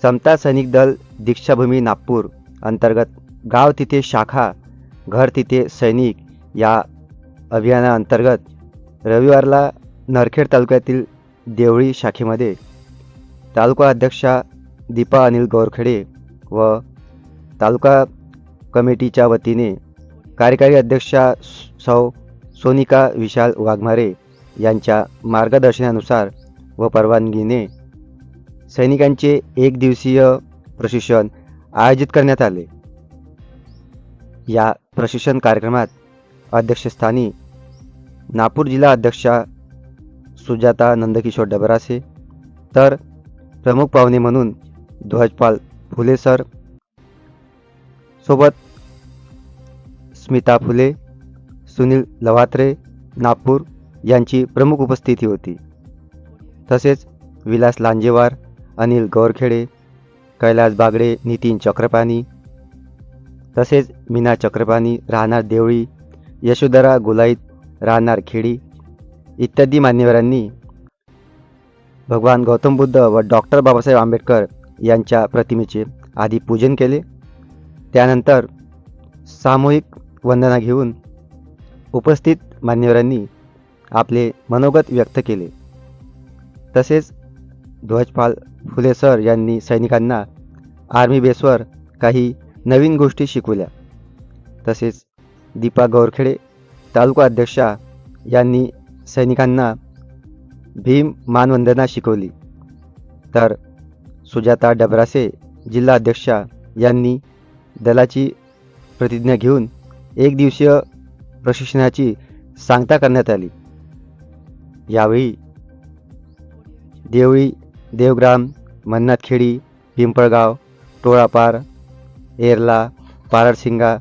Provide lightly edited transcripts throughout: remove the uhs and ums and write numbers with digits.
समता सैनिक दल दीक्षाभूमी नागपूर अंतर्गत गाव तिथे शाखा घर तिथे सैनिक या अभियानाअंतर्गत रविवारला नरखेड तालुक्यातील देवळी शाखेमध्ये तालुका अध्यक्षा दीपा अनिल गोरखेडे व तालुका कमिटीच्या वतीने कार्यकारी अध्यक्षा सौ सोनिका विशाल वाघमारे यांच्या मार्गदर्शनानुसार व परवानगीने सैनिकांचे एक दिवसीय प्रशिक्षण आयोजित करण्यात आले। या प्रशिक्षण कार्यक्रमात अध्यक्षस्थानी नागपूर जिल्हा अध्यक्षा सुजाता नंदकिशोर डबरासे तर प्रमुख पाहुणे म्हणून ध्वजपाल फुले सर सोबत स्मिता फुले, सुनील लवात्रे नागपूर यांची प्रमुख उपस्थिती होती। तसेच विलास लांजेवार, अनिल गौरखेडे, कैलास बागडे, नितीन चक्रपाणी तसेच मीना चक्रपाणी राहणार देवळी, यशोधरा गुलाईत राहणार खेडी इत्यादी मान्यवरांनी भगवान गौतम बुद्ध व डॉक्टर बाबासाहेब आंबेडकर यांच्या प्रतिमेचे आधी पूजन केले। त्यानंतर सामूहिक वंदना घेऊन उपस्थित मान्यवरांनी आपले मनोगत व्यक्त केले। तसेच ध्वजपाल फुले सर यांनी सैनिकांना आर्मी बेसवर काही नवीन गोष्टी शिकवल्या। तसेच दीपा गौरखेडे तालुका अध्यक्षा यांनी सैनिकांना भीम मानवंदना शिकवली, तर सुजाता डबरासे जिल्हा अध्यक्षा यांनी दलाची प्रतिज्ञा घेऊन एक दिवसीय प्रशिक्षणाची सांगता करण्यात आली। यावेळी देवळी, देवग्राम, मन्नाथखेडी, पिंपळगाव, टोळापार, एरला, पारडसिंगा,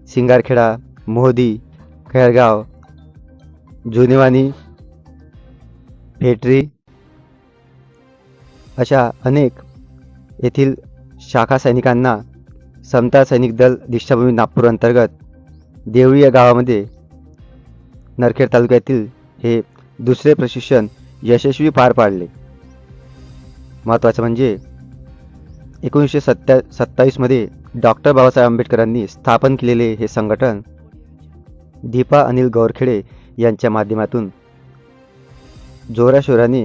सिंगारखेडा, मोहदी, खैरगाव, जुनेवानी, फेटरी अशा अनेक येथील शाखा सैनिकांना समता सैनिक दल दीक्षाभूमी नागपूर अंतर्गत देवळी या गावामध्ये नरखेड तालुक्यातील हे दुसरे प्रशिक्षण यशस्वी पार पाडले। महत्त्वाचं म्हणजे 1927 मध्ये डॉक्टर बाबासाहेब आंबेडकरांनी स्थापन केलेले हे संघटन दीपा अनिल गौरखेडे यांच्या माध्यमातून जोराशोराने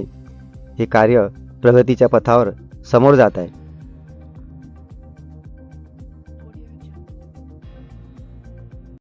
हे कार्य प्रगतीच्या पथावर समोर जात आहे।